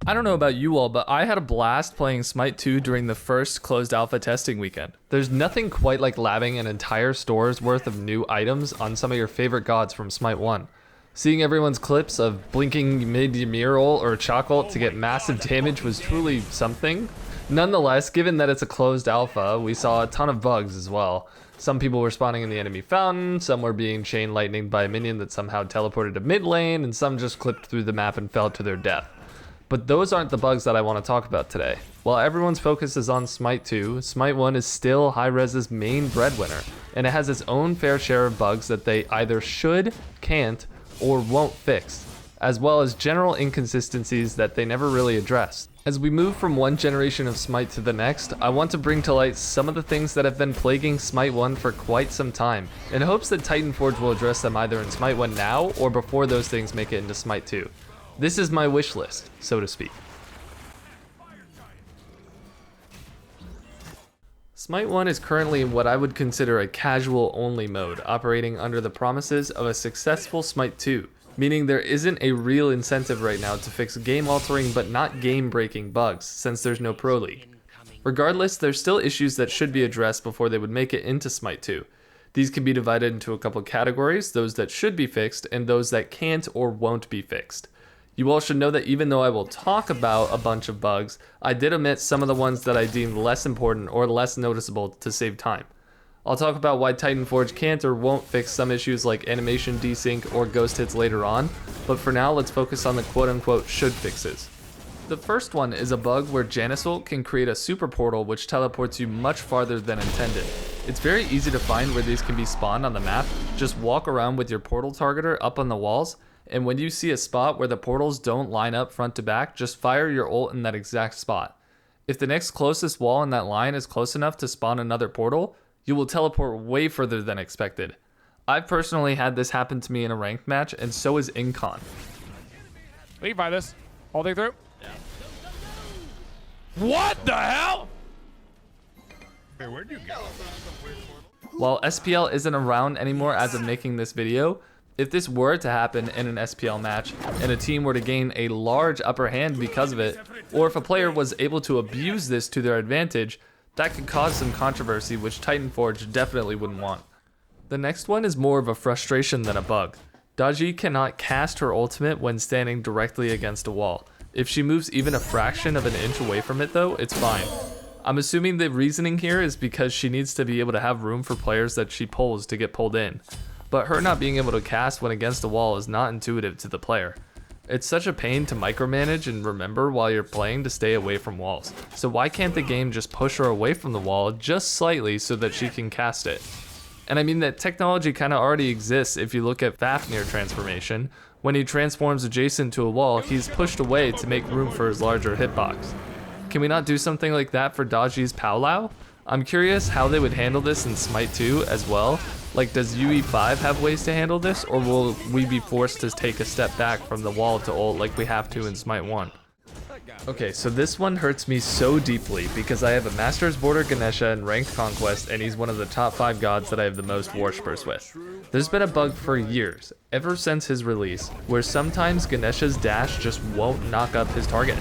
I don't know about you all, but I had a blast playing Smite 2 during the first closed alpha testing weekend. There's nothing quite like labbing an entire store's worth of new items on some of your favorite gods from Smite 1. Seeing everyone's clips of blinking mid-Ymir ult or Chalk ult to get massive damage was truly something. Nonetheless, given that it's a closed alpha, we saw a ton of bugs as well. Some people were spawning in the enemy fountain, some were being chain lightninged by a minion that somehow teleported to mid lane, and some just clipped through the map and fell to their death. But those aren't the bugs that I want to talk about today. While everyone's focus is on Smite 2, Smite 1 is still Hi-Rez's main breadwinner, and it has its own fair share of bugs that they either should, can't, or won't fix, as well as general inconsistencies that they never really address. As we move from one generation of Smite to the next, I want to bring to light some of the things that have been plaguing Smite 1 for quite some time, in hopes that Titanforge will address them either in Smite 1 now, or before those things make it into Smite 2. This is my wish list, so to speak. Smite 1 is currently in what I would consider a casual only mode, operating under the promises of a successful Smite 2, meaning there isn't a real incentive right now to fix game altering but not game breaking bugs, since there's no Pro League. Regardless, there's still issues that should be addressed before they would make it into Smite 2. These can be divided into a couple categories, those that should be fixed and those that can't or won't be fixed. You all should know that even though I will talk about a bunch of bugs, I did omit some of the ones that I deemed less important or less noticeable to save time. I'll talk about why Titanforge can't or won't fix some issues like animation desync or ghost hits later on, but for now let's focus on the quote-unquote should fixes. The first one is a bug where Janus ult can create a super portal which teleports you much farther than intended. It's very easy to find where these can be spawned on the map. Just walk around with your portal targeter up on the walls, and when you see a spot where the portals don't line up front to back, just fire your ult in that exact spot. If the next closest wall in that line is close enough to spawn another portal, you will teleport way further than expected. I've personally had this happen to me in a ranked match, and so is Incon. Lead by this. All the way through. Yeah. What the hell? Hey, where'd you go? While SPL isn't around anymore as of making this video, if this were to happen in an SPL match and a team were to gain a large upper hand because of it, or if a player was able to abuse this to their advantage, that could cause some controversy which Titanforge definitely wouldn't want. The next one is more of a frustration than a bug. Daji cannot cast her ultimate when standing directly against a wall. If she moves even a fraction of an inch away from it though, it's fine. I'm assuming the reasoning here is because she needs to be able to have room for players that she pulls to get pulled in. But her not being able to cast when against a wall is not intuitive to the player. It's such a pain to micromanage and remember while you're playing to stay away from walls. So why can't the game just push her away from the wall just slightly so that she can cast it? And I mean that technology kind of already exists if you look at Fafnir transformation. When he transforms adjacent to a wall, he's pushed away to make room for his larger hitbox. Can we not do something like that for Daji's Powwow? I'm curious how they would handle this in Smite 2 as well. Like, does UE5 have ways to handle this, or will we be forced to take a step back from the wall to ult like we have to in Smite 1? Okay, so this one hurts me so deeply because I have a Master's Border Ganesha in Ranked Conquest and he's one of the top 5 gods that I have the most worshipers with. There's been a bug for years, ever since his release, where sometimes Ganesha's dash just won't knock up his target.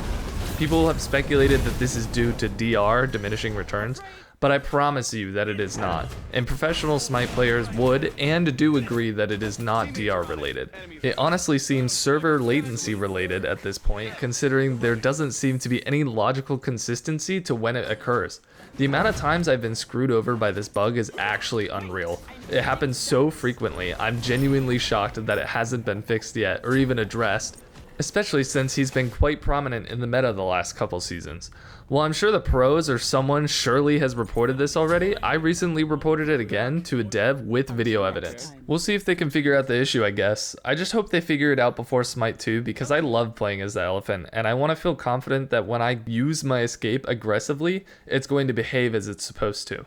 People have speculated that this is due to DR, diminishing returns, but I promise you that it is not. And professional Smite players would and do agree that it is not DR related. It honestly seems server latency related at this point, considering there doesn't seem to be any logical consistency to when it occurs. The amount of times I've been screwed over by this bug is actually unreal. It happens so frequently, I'm genuinely shocked that it hasn't been fixed yet or even addressed, especially since he's been quite prominent in the meta the last couple seasons. While I'm sure the pros or someone surely has reported this already, I recently reported it again to a dev with video evidence. We'll see if they can figure out the issue, I guess. I just hope they figure it out before Smite 2 because I love playing as the elephant and I want to feel confident that when I use my escape aggressively, it's going to behave as it's supposed to.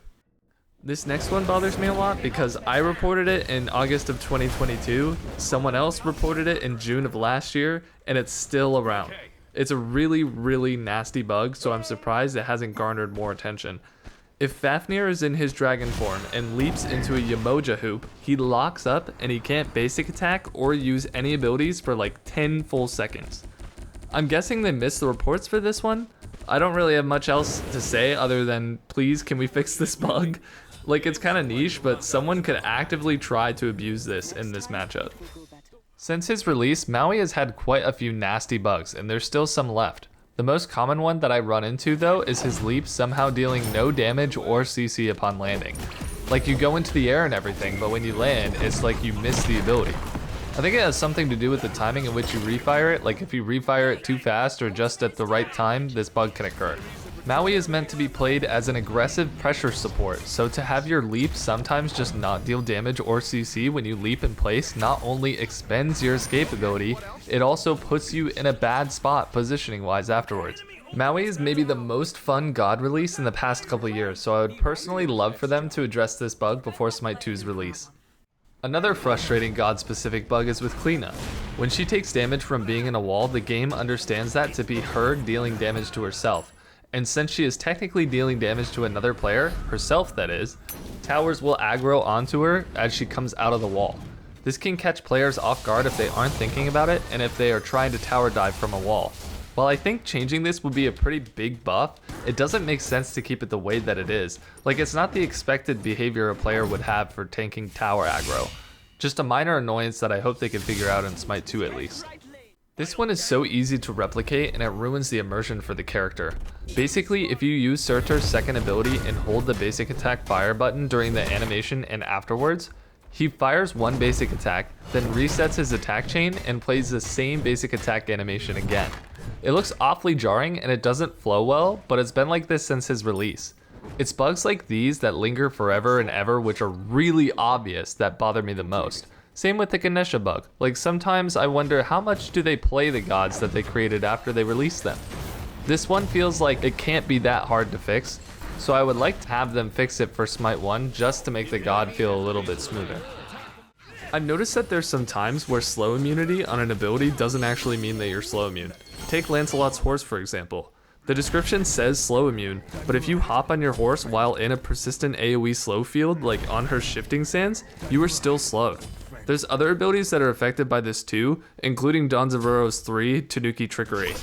This next one bothers me a lot because I reported it in August of 2022, someone else reported it in June of last year, and it's still around. It's a really, really nasty bug, so I'm surprised it hasn't garnered more attention. If Fafnir is in his dragon form and leaps into a Yemoja hoop, he locks up and he can't basic attack or use any abilities for like 10 full seconds. I'm guessing they missed the reports for this one. I don't really have much else to say other than, please, can we fix this bug? Like, it's kind of niche, but someone could actively try to abuse this in this matchup. Since his release, Maui has had quite a few nasty bugs, and there's still some left. The most common one that I run into, though, is his leap somehow dealing no damage or CC upon landing. Like, you go into the air and everything, but when you land, it's like you miss the ability. I think it has something to do with the timing in which you refire it. Like, if you refire it too fast or just at the right time, this bug can occur. Maui is meant to be played as an aggressive pressure support, so to have your leap sometimes just not deal damage or CC when you leap in place not only expends your escape ability, it also puts you in a bad spot positioning wise afterwards. Maui is maybe the most fun god release in the past couple years, so I would personally love for them to address this bug before Smite 2's release. Another frustrating god-specific bug is with Cliodhna. When she takes damage from being in a wall, the game understands that to be her dealing damage to herself. And since she is technically dealing damage to another player, herself that is, towers will aggro onto her as she comes out of the wall. This can catch players off guard if they aren't thinking about it and if they are trying to tower dive from a wall. While I think changing this would be a pretty big buff, it doesn't make sense to keep it the way that it is. Like, it's not the expected behavior a player would have for tanking tower aggro. Just a minor annoyance that I hope they can figure out in Smite 2 at least. This one is so easy to replicate and it ruins the immersion for the character. Basically, if you use Surtr's second ability and hold the basic attack fire button during the animation and afterwards, he fires one basic attack, then resets his attack chain and plays the same basic attack animation again. It looks awfully jarring and it doesn't flow well, but it's been like this since his release. It's bugs like these that linger forever and ever which are really obvious that bother me the most. Same with the Ganesha bug. Like, sometimes I wonder how much do they play the gods that they created after they released them. This one feels like it can't be that hard to fix, so I would like to have them fix it for Smite 1 just to make the god feel a little bit smoother. I've noticed that there's some times where slow immunity on an ability doesn't actually mean that you're slow immune. Take Lancelot's horse for example. The description says slow immune, but if you hop on your horse while in a persistent AoE slow field, like on her shifting sands, you are still slowed. There's other abilities that are affected by this too, including Donzavuro's 3, Tanuki Trickery.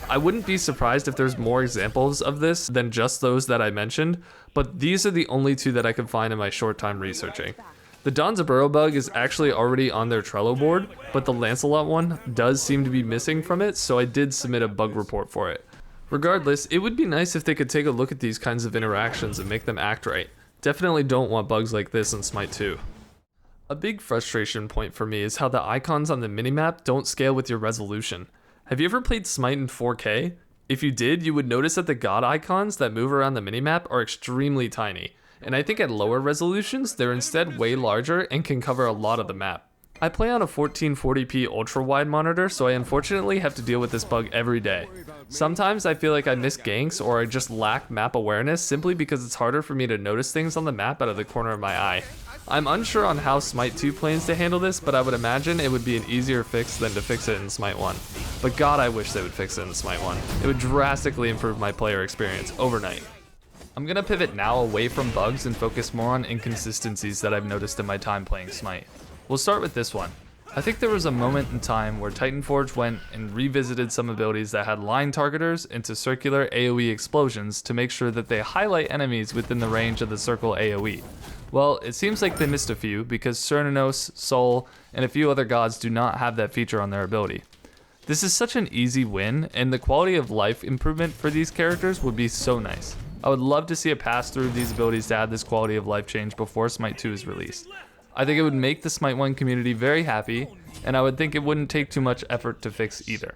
I wouldn't be surprised if there's more examples of this than just those that I mentioned, but these are the only two that I could find in my short time researching. The Donzaburo bug is actually already on their Trello board, but the Lancelot one does seem to be missing from it, so I did submit a bug report for it. Regardless, it would be nice if they could take a look at these kinds of interactions and make them act right. Definitely don't want bugs like this in Smite 2. A big frustration point for me is how the icons on the minimap don't scale with your resolution. Have you ever played Smite in 4K? If you did, you would notice that the god icons that move around the minimap are extremely tiny. And I think at lower resolutions, they're instead way larger and can cover a lot of the map. I play on a 1440p ultra-wide monitor, so I unfortunately have to deal with this bug every day. Sometimes I feel like I miss ganks or I just lack map awareness simply because it's harder for me to notice things on the map out of the corner of my eye. I'm unsure on how Smite 2 plans to handle this, but I would imagine it would be an easier fix than to fix it in Smite 1. But god, I wish they would fix it in Smite 1. It would drastically improve my player experience overnight. I'm gonna pivot now away from bugs and focus more on inconsistencies that I've noticed in my time playing Smite. We'll start with this one. I think there was a moment in time where Titanforge went and revisited some abilities that had line targeters into circular AoE explosions to make sure that they highlight enemies within the range of the circle AoE. Well, it seems like they missed a few because Cernanos, Sol, and a few other gods do not have that feature on their ability. This is such an easy win, and the quality of life improvement for these characters would be so nice. I would love to see a pass through of these abilities to add this quality of life change before Smite 2 is released. I think it would make the Smite 1 community very happy, and I would think it wouldn't take too much effort to fix either.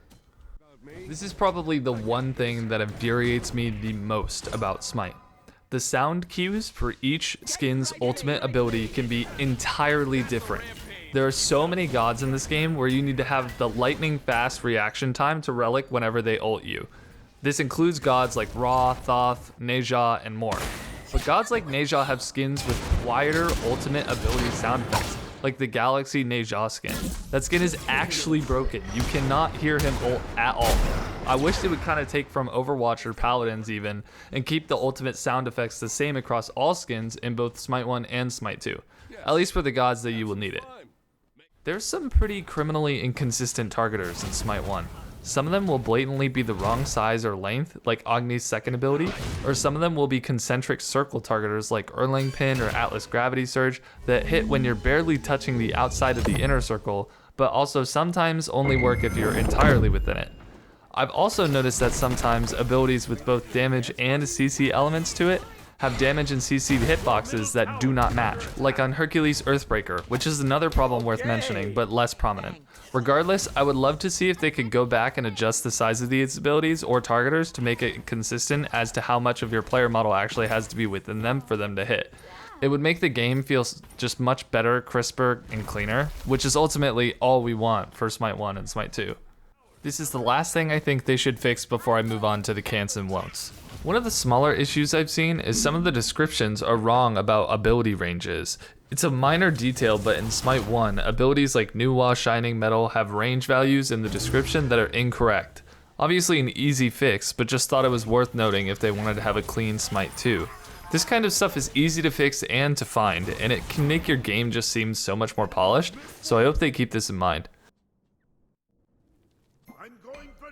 This is probably the one thing that infuriates me the most about Smite. The sound cues for each skin's ultimate ability can be entirely different. There are so many gods in this game where you need to have the lightning fast reaction time to relic whenever they ult you. This includes gods like Ra, Thoth, Neja, and more. But gods like Neja have skins with quieter ultimate ability sound effects, like the Galaxy Neja skin. That skin is actually broken. You cannot hear him ult at all. I wish they would kind of take from Overwatch or Paladins even, and keep the ultimate sound effects the same across all skins in both Smite 1 and Smite 2. At least for the gods that you will need it. There's some pretty criminally inconsistent targeters in Smite 1. Some of them will blatantly be the wrong size or length, like Agni's second ability, or some of them will be concentric circle targeters like Erlang Pin or Atlas Gravity Surge that hit when you're barely touching the outside of the inner circle, but also sometimes only work if you're entirely within it. I've also noticed that sometimes abilities with both damage and CC elements to it have damage and CC'd hitboxes that do not match, like on Hercules Earthbreaker, which is another problem worth mentioning, but less prominent. Regardless, I would love to see if they could go back and adjust the size of these abilities or targeters to make it consistent as to how much of your player model actually has to be within them for them to hit. It would make the game feel just much better, crisper, and cleaner, which is ultimately all we want for Smite 1 and Smite 2. This is the last thing I think they should fix before I move on to the can'ts and won'ts. One of the smaller issues I've seen is some of the descriptions are wrong about ability ranges. It's a minor detail, but in Smite 1, abilities like Nuwa Shining Metal have range values in the description that are incorrect. Obviously an easy fix, but just thought it was worth noting if they wanted to have a clean Smite 2. This kind of stuff is easy to fix and to find, and it can make your game just seem so much more polished, so I hope they keep this in mind.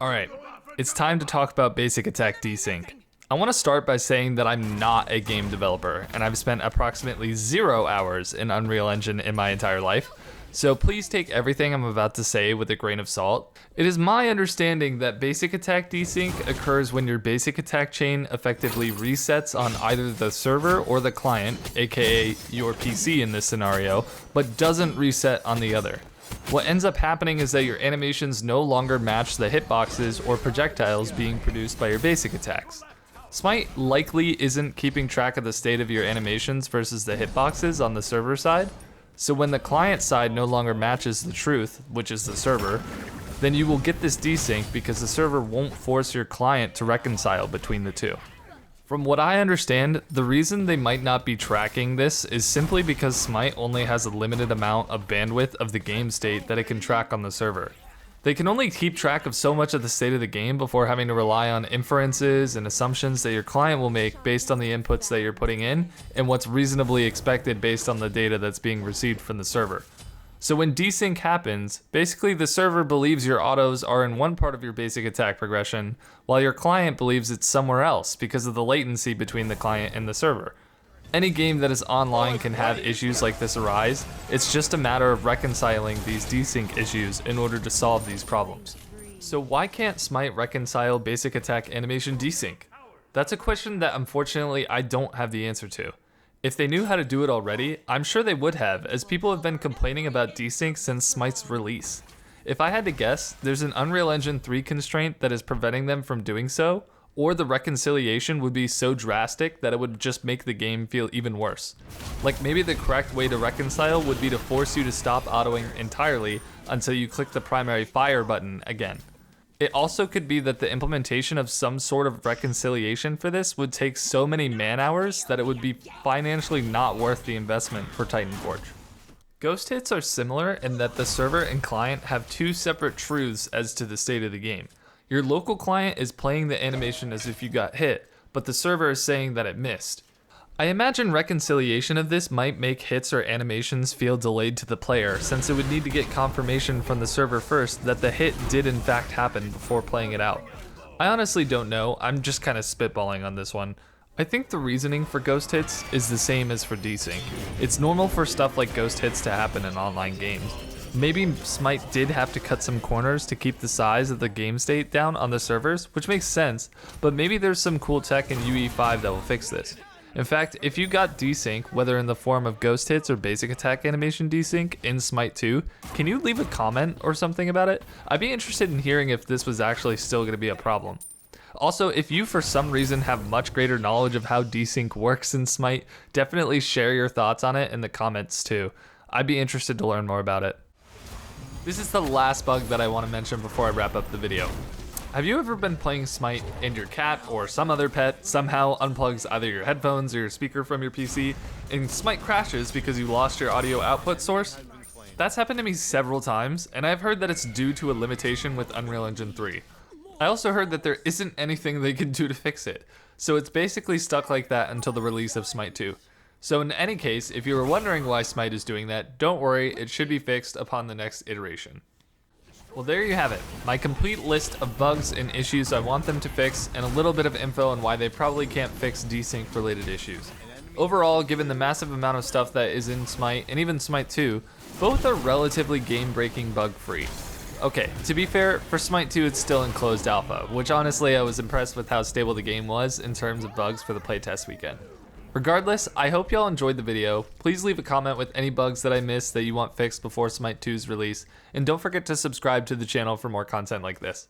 Alright, it's time to talk about basic attack desync. I want to start by saying that I'm not a game developer, and I've spent approximately 0 hours in Unreal Engine in my entire life, so please take everything I'm about to say with a grain of salt. It is my understanding that basic attack desync occurs when your basic attack chain effectively resets on either the server or the client, aka your PC in this scenario, but doesn't reset on the other. What ends up happening is that your animations no longer match the hitboxes or projectiles being produced by your basic attacks. Smite likely isn't keeping track of the state of your animations versus the hitboxes on the server side, so when the client side no longer matches the truth, which is the server, then you will get this desync because the server won't force your client to reconcile between the two. From what I understand, the reason they might not be tracking this is simply because Smite only has a limited amount of bandwidth of the game state that it can track on the server. They can only keep track of so much of the state of the game before having to rely on inferences and assumptions that your client will make based on the inputs that you're putting in and what's reasonably expected based on the data that's being received from the server. So when desync happens, basically the server believes your autos are in one part of your basic attack progression, while your client believes it's somewhere else because of the latency between the client and the server. Any game that is online can have issues like this arise. It's just a matter of reconciling these desync issues in order to solve these problems. So why can't Smite reconcile basic attack animation desync? That's a question that unfortunately I don't have the answer to. If they knew how to do it already, I'm sure they would have, as people have been complaining about desync since Smite's release. If I had to guess, there's an Unreal Engine 3 constraint that is preventing them from doing so, or the reconciliation would be so drastic that it would just make the game feel even worse. Like maybe the correct way to reconcile would be to force you to stop autoing entirely until you click the primary fire button again. It also could be that the implementation of some sort of reconciliation for this would take so many man hours that it would be financially not worth the investment for Titanforge. Ghost hits are similar in that the server and client have two separate truths as to the state of the game. Your local client is playing the animation as if you got hit, but the server is saying that it missed. I imagine reconciliation of this might make hits or animations feel delayed to the player, since it would need to get confirmation from the server first that the hit did in fact happen before playing it out. I honestly don't know, I'm just kind of spitballing on this one. I think the reasoning for ghost hits is the same as for desync. It's normal for stuff like ghost hits to happen in online games. Maybe Smite did have to cut some corners to keep the size of the game state down on the servers, which makes sense, but maybe there's some cool tech in UE5 that will fix this. In fact, if you got desync, whether in the form of ghost hits or basic attack animation desync in Smite 2, can you leave a comment or something about it? I'd be interested in hearing if this was actually still going to be a problem. Also, if you for some reason have much greater knowledge of how desync works in Smite, definitely share your thoughts on it in the comments too. I'd be interested to learn more about it. This is the last bug that I want to mention before I wrap up the video. Have you ever been playing Smite and your cat or some other pet somehow unplugs either your headphones or your speaker from your PC and Smite crashes because you lost your audio output source? That's happened to me several times, and I've heard that it's due to a limitation with Unreal Engine 3. I also heard that there isn't anything they can do to fix it, so it's basically stuck like that until the release of Smite 2. So in any case, if you were wondering why Smite is doing that, don't worry, it should be fixed upon the next iteration. Well, there you have it. My complete list of bugs and issues I want them to fix, and a little bit of info on why they probably can't fix desync related issues. Overall, given the massive amount of stuff that is in Smite, and even Smite 2, both are relatively game-breaking bug-free. Okay, to be fair, for Smite 2 it's still in closed alpha, which honestly I was impressed with how stable the game was in terms of bugs for the playtest weekend. Regardless, I hope y'all enjoyed the video. Please leave a comment with any bugs that I missed that you want fixed before Smite 2's release, and don't forget to subscribe to the channel for more content like this.